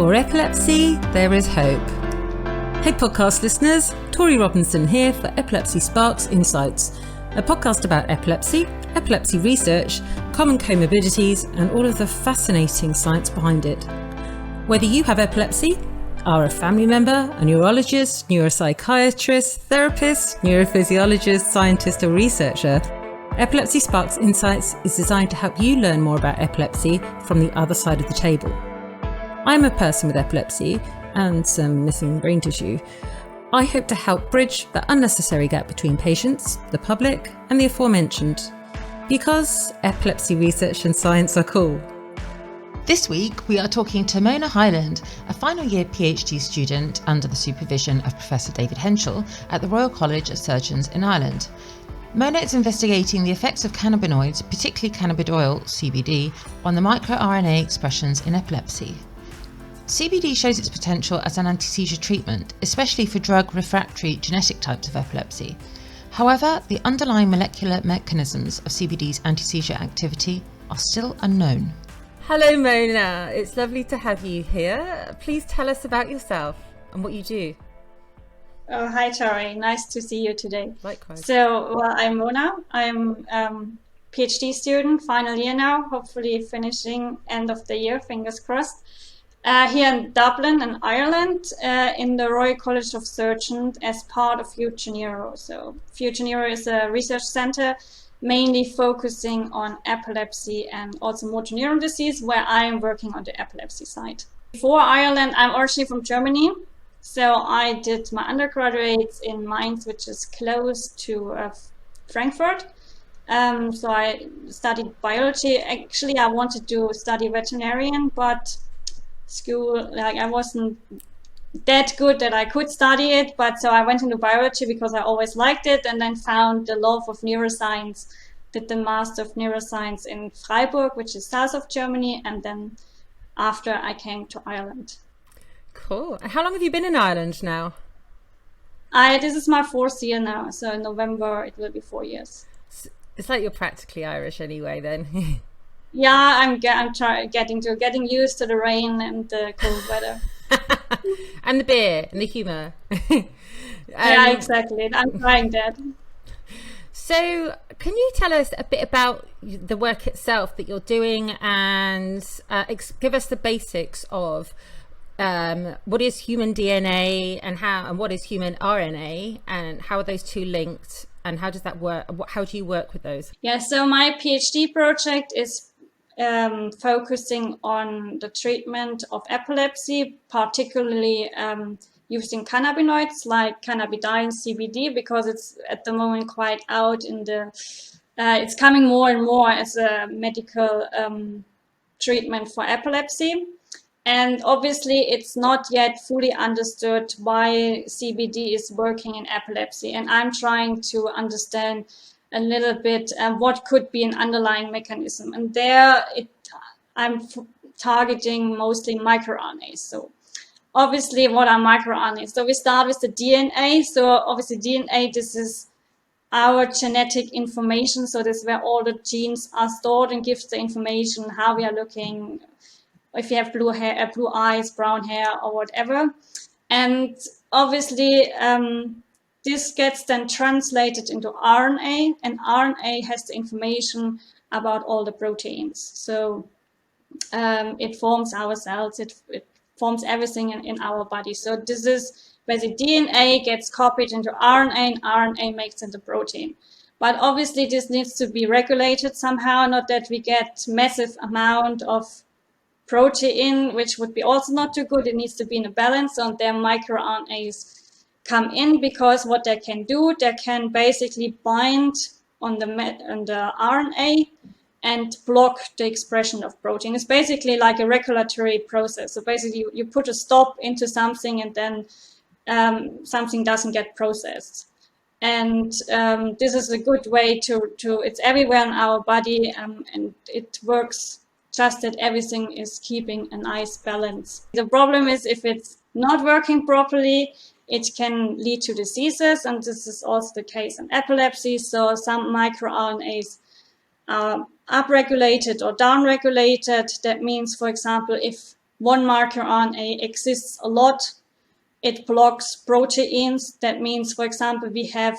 For epilepsy, there is hope. Hey podcast listeners, Tori Robinson here for Epilepsy Sparks Insights, a podcast about epilepsy, epilepsy research, common comorbidities, and all of the fascinating science behind it. Whether you have epilepsy, are a family member, a neurologist, neuropsychiatrist, therapist, neurophysiologist, scientist, or researcher, Epilepsy Sparks Insights is designed to help you learn more about epilepsy from the other side of the table. I'm a person with epilepsy and some missing brain tissue. I hope to help bridge the unnecessary gap between patients, the public, and the aforementioned, because epilepsy research and science are cool. This week, we are talking to Mona Heiland, a final year Ph.D. student under the supervision of Prof David Henshall at the Royal College of Surgeons in Ireland. Mona is investigating the effects of cannabinoids, particularly cannabidiol, CBD, on the microRNA expressions in epilepsy. CBD shows its potential as an anti-seizure treatment, especially for drug-refractory genetic types of epilepsy. However, the underlying molecular mechanisms of CBD's anti-seizure activity are still unknown. Hello Mona, it's lovely to have you here. Please tell us about yourself and what you do. Oh, hi Tori, nice to see you today. Likewise. So, well, I'm Mona. I'm PhD student, final year now, hopefully finishing end of the year, fingers crossed. Here in Dublin in Ireland, in the Royal College of Surgeons as part of Future Neuro. So Future Neuro is a research center mainly focusing on epilepsy and also motor neuron disease, where I am working on the epilepsy side. Before Ireland, I'm originally from Germany. So I did my undergraduates in Mainz, which is close to Frankfurt. So I studied biology. Actually, I wanted to study veterinarian, but school, I wasn't that good that I could study it. But so I went into biology because I always liked it, and then found the love of neuroscience. Did the Master of Neuroscience in Freiburg, which is south of Germany, and then after I came to Ireland. Cool. How long have you been in Ireland now? This is my fourth year now, so in November it will be 4 years. It's like you're practically Irish anyway then. Yeah, I'm getting used to the rain and the cold weather. And the beer and the humour. Yeah, exactly. I'm trying that. So can you tell us a bit about the work itself that you're doing and give us the basics of what is human DNA and what is human RNA and how are those two linked and how does that work? How do you work with those? Yeah, so my PhD project is focusing on the treatment of epilepsy, particularly using cannabinoids like cannabidiol, CBD, because it's at the moment quite out in the, it's coming more and more as a medical treatment for epilepsy. And obviously, it's not yet fully understood why CBD is working in epilepsy. And I'm trying to understand a little bit what could be an underlying mechanism. And there, I'm targeting mostly microRNAs. So obviously, what are microRNAs? So we start with the DNA. So obviously, DNA, this is our genetic information. So this is where all the genes are stored and gives the information how we are looking, if you have blue hair, blue eyes, brown hair, or whatever. And obviously, this gets then translated into RNA, and RNA has the information about all the proteins. So it forms our cells, it forms everything in our body. So this is where the DNA gets copied into RNA, and RNA makes it the protein. But obviously, this needs to be regulated somehow, not that we get massive amount of protein, which would be also not too good. It needs to be in a balance, and their microRNAs come in because what they can do, they can basically bind on the RNA and block the expression of protein. It's basically like a regulatory process. So basically, you put a stop into something, and then something doesn't get processed. And this is a good way to it's everywhere in our body, and it works just that everything is keeping a nice balance. The problem is if it's not working properly, it can lead to diseases, and this is also the case in epilepsy. So some microRNAs are upregulated or downregulated. That means, for example, if one microRNA exists a lot. It blocks proteins. That means, for example, we have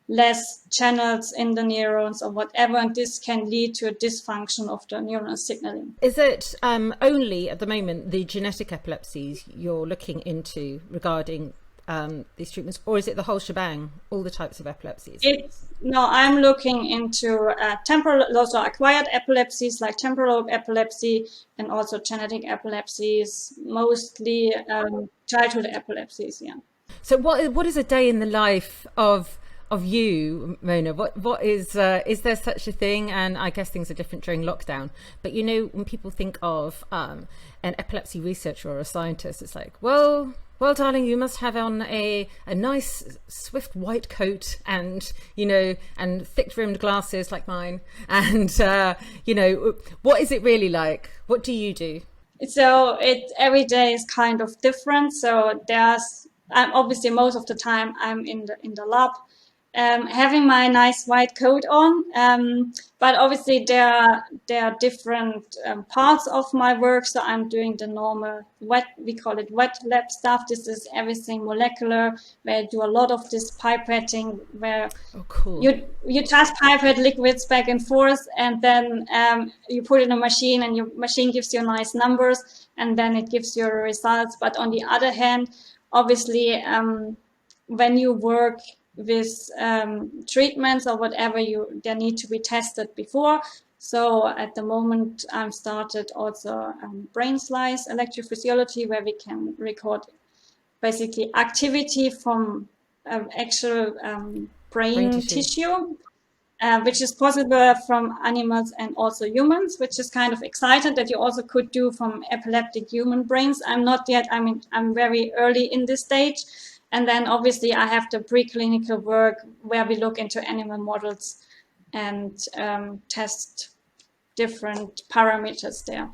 less channels in the neurons or whatever, and this can lead to a dysfunction of the neuronal signaling. Is it only at the moment the genetic epilepsies you're looking into regarding these treatments, or is it the whole shebang, all the types of epilepsies? No, I'm looking into also acquired epilepsies like temporal lobe epilepsy, and also genetic epilepsies, mostly childhood epilepsies. Yeah. So what is a day in the life of you, Mona? What is there such a thing? And I guess things are different during lockdown, but you know, when people think of an epilepsy researcher or a scientist, it's like, well, darling, you must have on a nice swift white coat and, you know, and thick rimmed glasses like mine. And, you know, what is it really like? What do you do? So every day is kind of different. So I'm obviously most of the time I'm in the lab, having my nice white coat on. But obviously there are different parts of my work. So I'm doing the normal we call it wet lab stuff. This is everything molecular, where I do a lot of this pipetting, where you just pipette liquids back and forth, and then you put it in a machine, and your machine gives you nice numbers, and then it gives you results. But on the other hand, obviously, when you work with treatments or whatever, they need to be tested before. So at the moment, I'm started also brain slice electrophysiology, where we can record basically activity from actual brain tissue, which is possible from animals and also humans, which is kind of exciting that you also could do from epileptic human brains. I'm not yet, I'm very early in this stage. And then obviously I have the preclinical work where we look into animal models and test different parameters there.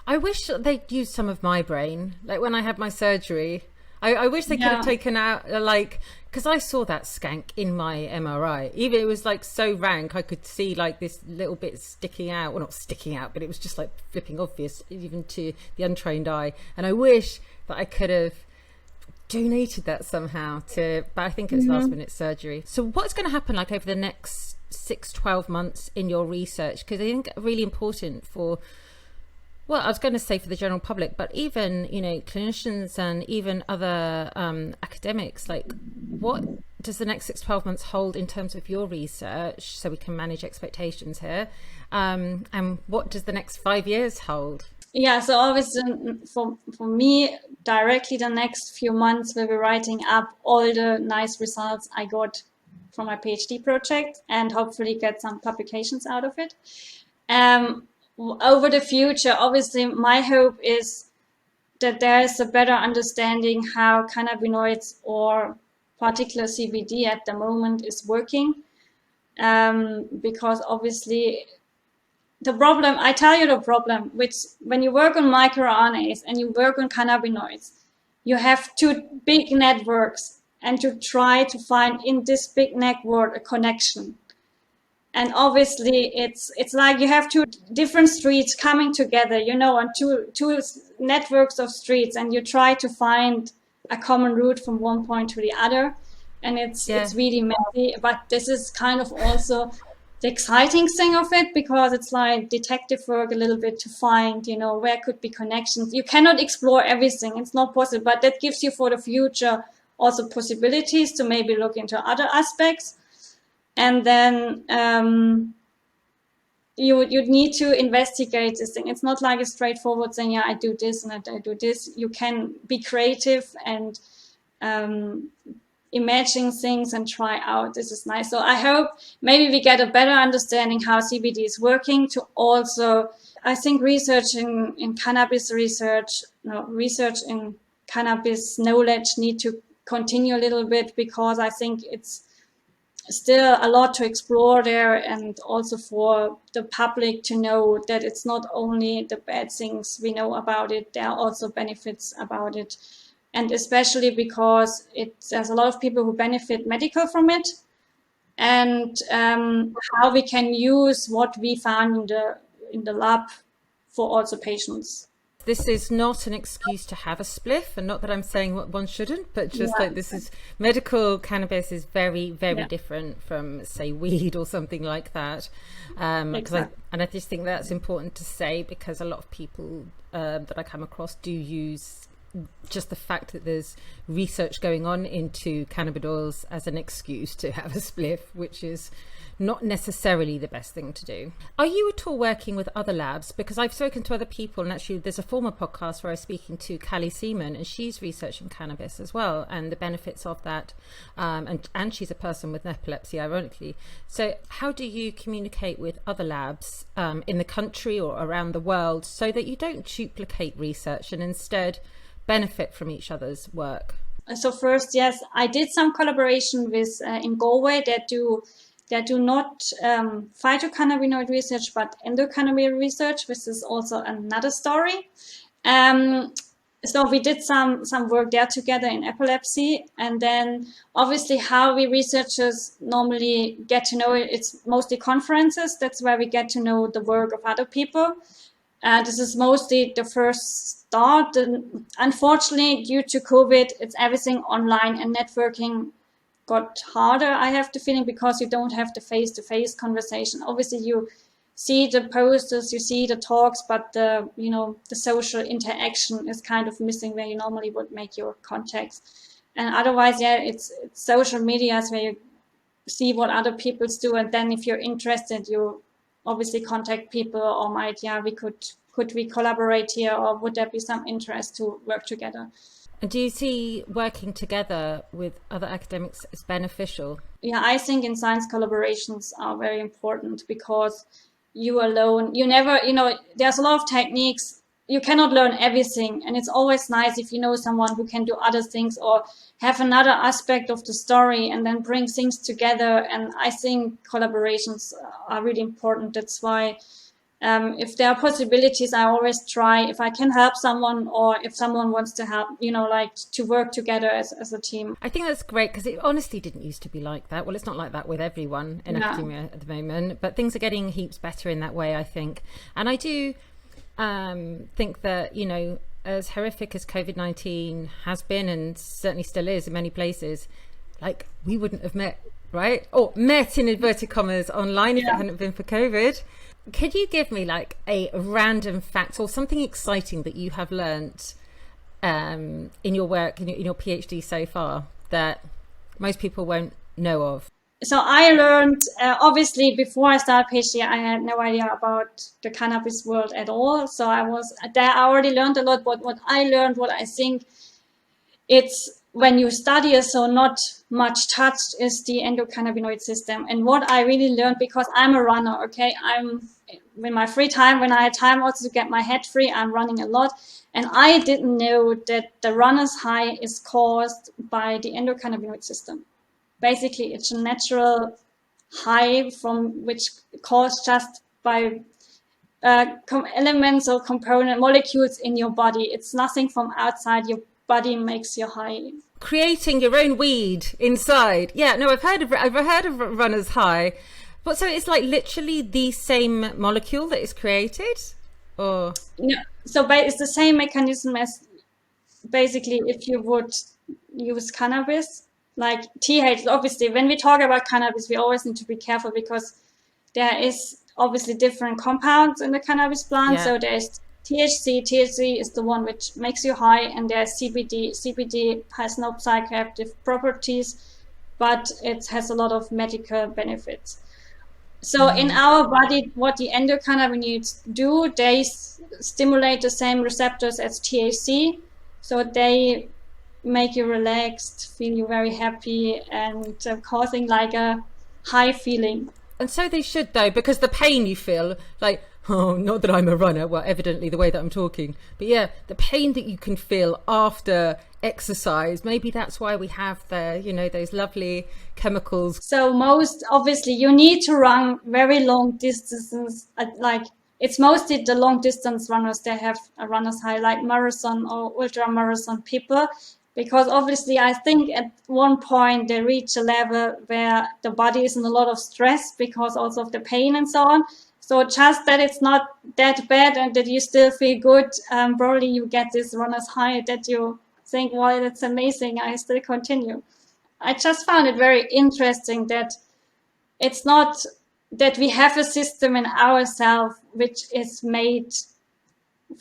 I wish they'd used some of my brain, like when I had my surgery. I wish they could have taken out, because I saw that skank in my MRI. Even it was like so rank, I could see like this little bit sticking out. Well, not sticking out, but it was just like flipping obvious, even to the untrained eye. And I wish that I could have donated that somehow but I think it's last minute surgery. So what's going to happen like over the next 6-12 months in your research? Because I think really important for, well, I was going to say for the general public, but even, you know, clinicians and even other academics, like what does the next 6-12 months hold in terms of your research, so we can manage expectations here, and what does the next 5 years hold? Yeah, so obviously for me, directly the next few months we'll be writing up all the nice results I got from my PhD project and hopefully get some publications out of it. Over the future, obviously my hope is that there is a better understanding how cannabinoids or particular CBD at the moment is working, because obviously I tell you the problem, which when you work on microRNAs and you work on cannabinoids, you have two big networks and you try to find in this big network a connection. And obviously it's like you have two different streets coming together, you know, on two networks of streets, and you try to find a common route from one point to the other. And it's really messy, but this is kind of also the exciting thing of it, because it's like detective work a little bit to find, you know, where could be connections. You cannot explore everything, it's not possible, but that gives you for the future also possibilities to maybe look into other aspects. And then you need to investigate this thing. It's not like a straightforward thing, yeah, I do this and I do this. You can be creative and imagine things and try out. This is nice. So I hope maybe we get a better understanding how CBD is working, to also, I think research in cannabis research in cannabis knowledge need to continue a little bit, because I think it's still a lot to explore there, and also for the public to know that it's not only the bad things we know about it, there are also benefits about it. And especially because there's a lot of people who benefit medical from it, and how we can use what we found in the lab for also patients. this is not an excuse to have a spliff, and not that I'm saying what one shouldn't, but just like this is medical cannabis is very, very different from, say, weed or something like that. I just think that's important to say, because a lot of people that I come across do use just the fact that there's research going on into cannabidiols as an excuse to have a spliff, which is not necessarily the best thing to do. Are you at all working with other labs? Because I've spoken to other people, and actually there's a former podcast where I was speaking to Callie Seaman, and she's researching cannabis as well and the benefits of that. And she's a person with epilepsy, ironically. So how do you communicate with other labs in the country or around the world so that you don't duplicate research and instead benefit from each other's work? So first, yes, I did some collaboration with in Galway that do not phytocannabinoid research, but endocannabinoid research, which is also another story. So we did some work there together in epilepsy. And then obviously how we researchers normally get to know it, it's mostly conferences. That's where we get to know the work of other people. This is mostly the first start. And unfortunately, due to COVID, it's everything online, and networking got harder, I have the feeling, because you don't have the face-to-face conversation. Obviously, you see the posters, you see the talks, but the social interaction is kind of missing where you normally would make your contacts. And otherwise, it's social media where you see what other people do, and then if you're interested, you obviously contact people, or could we collaborate here, or would there be some interest to work together? And do you see working together with other academics as beneficial? Yeah, I think in science collaborations are very important, because you alone, you never, there's a lot of techniques. You cannot learn everything. And it's always nice if you know someone who can do other things or have another aspect of the story and then bring things together. And I think collaborations are really important. That's why if there are possibilities, I always try, if I can help someone, or if someone wants to help, to work together as a team. I think that's great, because it honestly didn't used to be like that. Well, it's not like that with everyone in academia at the moment, but things are getting heaps better in that way, I think. And I do think that, as horrific as COVID-19 has been, and certainly still is in many places, like, we wouldn't have met, right? Or met in inverted commas online if it hadn't been for COVID. Could you give me like a random fact or something exciting that you have learnt in your work, in your PhD so far, that most people won't know of? So I learned, obviously, before I started PhD, I had no idea about the cannabis world at all. So I already learned a lot, but what I learned, what I think it's when you study is so not much touched, is the endocannabinoid system. And what I really learned, because I'm a runner, okay, in my free time, when I had time also to get my head free, I'm running a lot. And I didn't know that the runner's high is caused by the endocannabinoid system. Basically, it's a natural high from which caused just by elements or component molecules in your body. It's nothing from outside. Your body makes you high. Creating your own weed inside. Yeah, no, I've heard of runner's high. But so it's like literally the same molecule that is created? Or yeah, so it's the same mechanism as basically if you would use cannabis. Like THC, obviously, when we talk about cannabis, we always need to be careful, because there is obviously different compounds in the cannabis plant. Yeah. So there's THC. THC is the one which makes you high, and there's CBD. CBD has no psychoactive properties, but it has a lot of medical benefits. So in our body, what the endocannabinoids do, they stimulate the same receptors as THC. So they make you relaxed, feel you very happy, and causing like a high feeling. And so they should, though, because the pain you feel, like, oh, not that I'm a runner, well, evidently the way that I'm talking, but yeah, the pain that you can feel after exercise, maybe that's why we have those lovely chemicals. So most obviously you need to run very long distances, like it's mostly the long distance runners, they have a runner's high, like marathon or ultra marathon people, because obviously I think at one point they reach a level where the body is in a lot of stress because also of the pain and so on. So just that it's not that bad and that you still feel good, probably you get this runner's high that you think, well, that's amazing, I still continue. I just found it very interesting that it's not that we have a system in ourselves which is made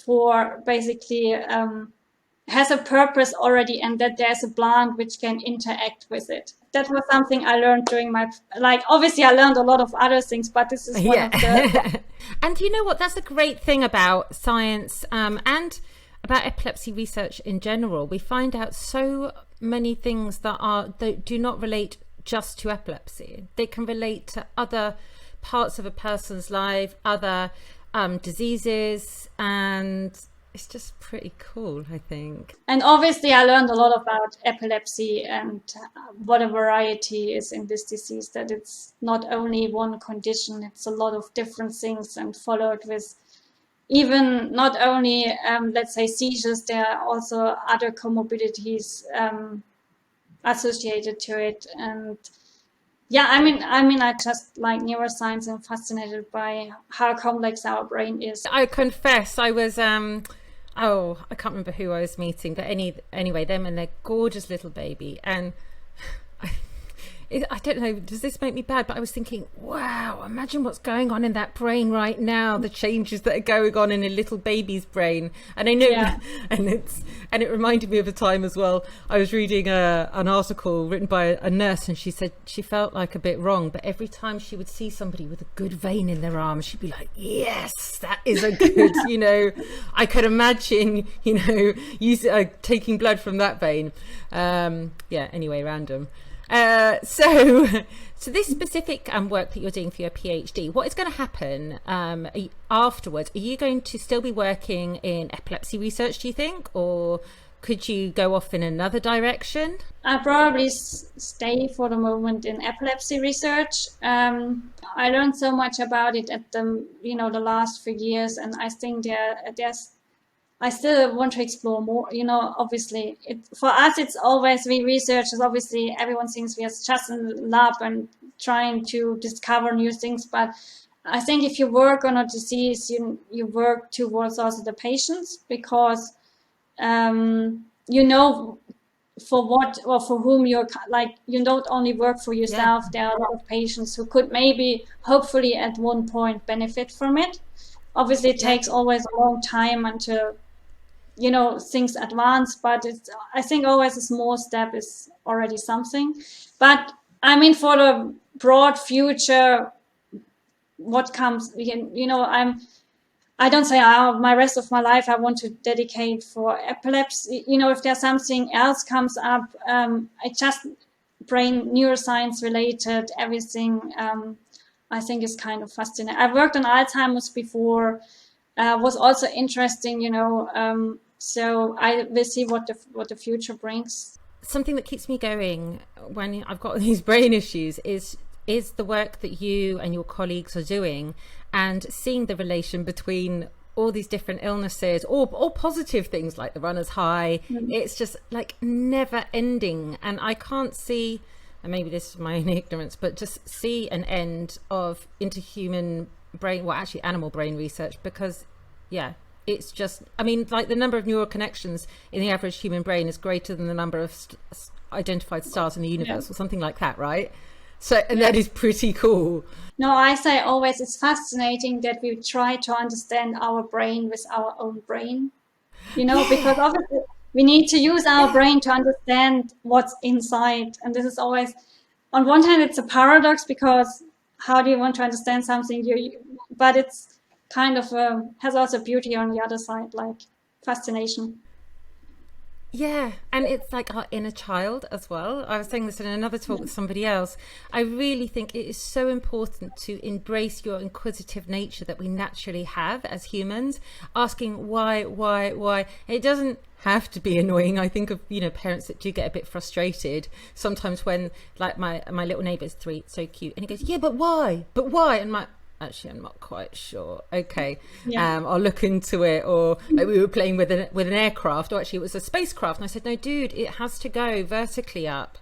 for basically has a purpose already, and that there's a plant which can interact with it. That was something I learned during my, like, obviously I learned a lot of other things, but this is one of the... And you know what, that's a great thing about science and about epilepsy research in general. We find out so many things that do not relate just to epilepsy. They can relate to other parts of a person's life, other diseases, and it's just pretty cool, I think. And obviously I learned a lot about epilepsy and what a variety is in this disease, that it's not only one condition, it's a lot of different things, and followed with even not only, let's say, seizures, there are also other comorbidities associated to it. And yeah, I mean, I just like neuroscience and fascinated by how complex our brain is. I confess, I was, I can't remember who I was meeting, but anyway, them and their gorgeous little baby. And I don't know, does this make me bad? But I was thinking, wow, imagine what's going on in that brain right now, the changes that are going on in a little baby's brain. And I know, and it reminded me of a time as well. I was reading an article written by a nurse, and she said she felt like a bit wrong, but every time she would see somebody with a good vein in their arm, she'd be like, yes, that is a good, you know, I could imagine, you know, taking blood from that vein. Anyway, random. So this specific work that you're doing for your PhD, what is going to happen afterwards? Are you going to still be working in epilepsy research, do you think, or could you go off in another direction? I'll probably stay for the moment in epilepsy research. I learned so much about it at the last few years, and I think I still want to explore more, obviously. For us, it's always, we researchers, obviously, everyone thinks we are just in the lab and trying to discover new things. But I think if you work on a disease, you work towards also the patients, because, for what or for whom you're, like, you don't only work for yourself. Yeah. There are a lot of patients who could maybe, hopefully, at one point benefit from it. Obviously, it takes always a long time until things advance, but I think always a small step is already something. But I mean, for the broad future, what comes, I don't say my rest of my life I want to dedicate for epilepsy. If there's something else comes up, I just brain neuroscience related, everything, I think is kind of fascinating. I worked on Alzheimer's before, was also interesting, so I will see what the future brings. Something that keeps me going when I've got these brain issues is the work that you and your colleagues are doing, and seeing the relation between all these different illnesses or positive things like the runner's high. Mm-hmm. It's just like never ending, and I can't see, and maybe this is my own ignorance, but just see an end of interhuman brain, well, actually animal brain research, because it's just, I mean, like the number of neural connections in the average human brain is greater than the number of identified stars in the universe, or something like that, right? So, and that is pretty cool. No, I say always it's fascinating that we try to understand our brain with our own brain, because obviously we need to use our brain to understand what's inside. And this is always, on one hand, it's a paradox, because how do you want to understand something? But it's kind of has also beauty on the other side, like fascination. Yeah, and it's like our inner child as well. I was saying this in another talk with somebody else. I really think it is so important to embrace your inquisitive nature that we naturally have as humans, asking why. It doesn't have to be annoying. I think of parents that do get a bit frustrated sometimes when, like, my little neighbour's 3, so cute, and he goes, yeah, but why? And actually, I'm not quite sure. Okay, I'll look into it. Or like, we were playing with an aircraft, or actually it was a spacecraft, and I said, no, dude, it has to go vertically up.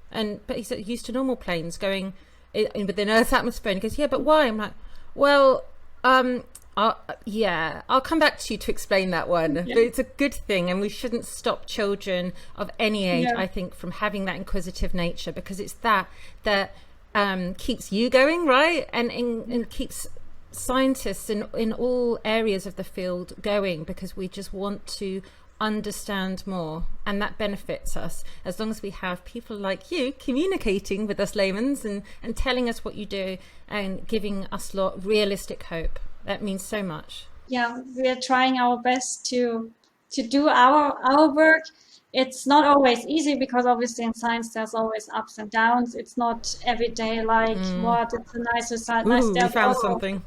But he said used to normal planes going within Earth's atmosphere, and he goes, yeah, but why? I'm like, well, I'll come back to you to explain that one. But it's a good thing, and we shouldn't stop children of any age, I think, from having that inquisitive nature, because it's that keeps you going, right? And keeps scientists in all areas of the field going, because we just want to understand more, and that benefits us as long as we have people like you communicating with us laymen's and telling us what you do and giving us realistic hope. That means so much. Yeah, we are trying our best to do our work. It's not always easy, because obviously in science there's always ups and downs. It's not every day like it's a nice result. We found something.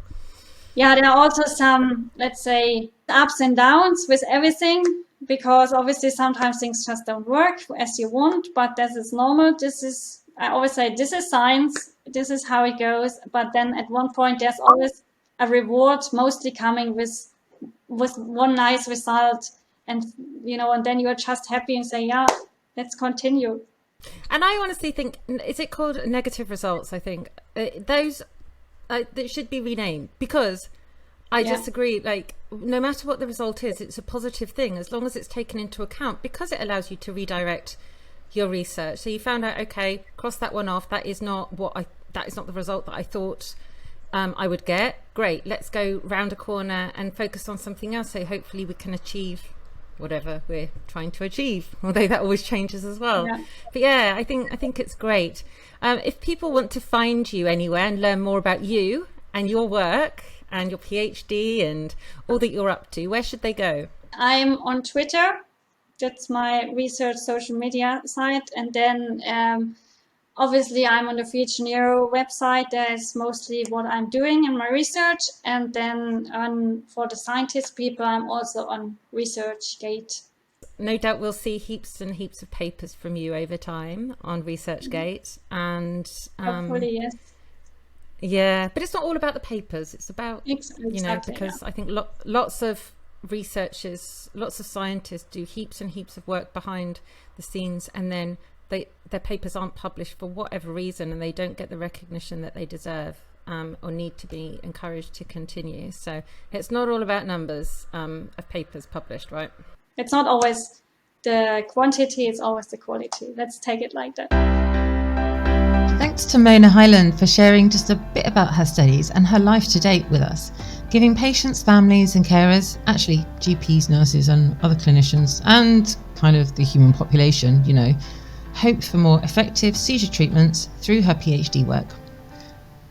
Yeah, there are also some, let's say, ups and downs with everything, because obviously sometimes things just don't work as you want, but this is normal. I always say, this is science, this is how it goes. But then at one point there's always a reward, mostly coming with one nice result, and and then you're just happy and say, yeah, let's continue. And I honestly think, is it called negative results? I think those that should be renamed, because I just agree, like, no matter what the result is, it's a positive thing as long as it's taken into account, because it allows you to redirect your research. So you found out, okay, cross that one off, that is not the result that I thought I would get. Great, let's go round a corner and focus on something else, so hopefully we can achieve whatever we're trying to achieve, although that always changes as well. But I think it's great. If people want to find you anywhere and learn more about you and your work and your PhD and all that you're up to, where should they go? I'm on Twitter. That's my research social media site. And then obviously I'm on the Future Neuro website. There's mostly what I'm doing in my research. And then for the scientist people, I'm also on ResearchGate. No doubt we'll see heaps and heaps of papers from you over time on ResearchGate. And hopefully, yes. Yeah, but it's not all about the papers. It's about, because I think lots of researchers, lots of scientists do heaps and heaps of work behind the scenes, and then their papers aren't published for whatever reason, and they don't get the recognition that they deserve, or need to be encouraged to continue. So it's not all about numbers of papers published, right? It's not always the quantity, it's always the quality. Let's take it like that. Thanks to Mona Heiland for sharing just a bit about her studies and her life to date with us, giving patients, families and carers, actually GPs, nurses and other clinicians, and kind of the human population, hope for more effective seizure treatments through her PhD work.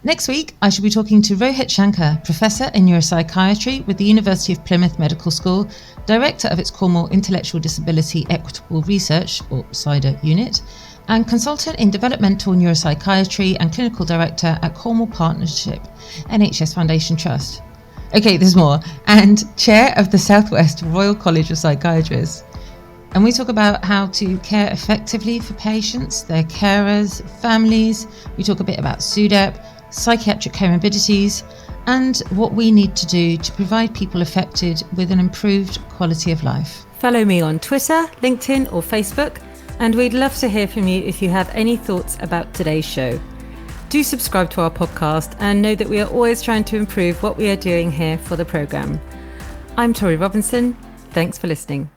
Next week, I shall be talking to Rohit Shankar, Professor in Neuropsychiatry with the University of Plymouth Medical School, Director of its Cornwall Intellectual Disability Equitable Research, or CIDR unit, and Consultant in Developmental Neuropsychiatry and Clinical Director at Cornwall Partnership, NHS Foundation Trust. Okay, there's more. And Chair of the Southwest Royal College of Psychiatrists. And we talk about how to care effectively for patients, their carers, families. We talk a bit about SUDEP, psychiatric comorbidities, and what we need to do to provide people affected with an improved quality of life. Follow me on Twitter, LinkedIn or Facebook, and we'd love to hear from you if you have any thoughts about today's show. Do subscribe to our podcast and know that we are always trying to improve what we are doing here for the programme. I'm Tori Robinson. Thanks for listening.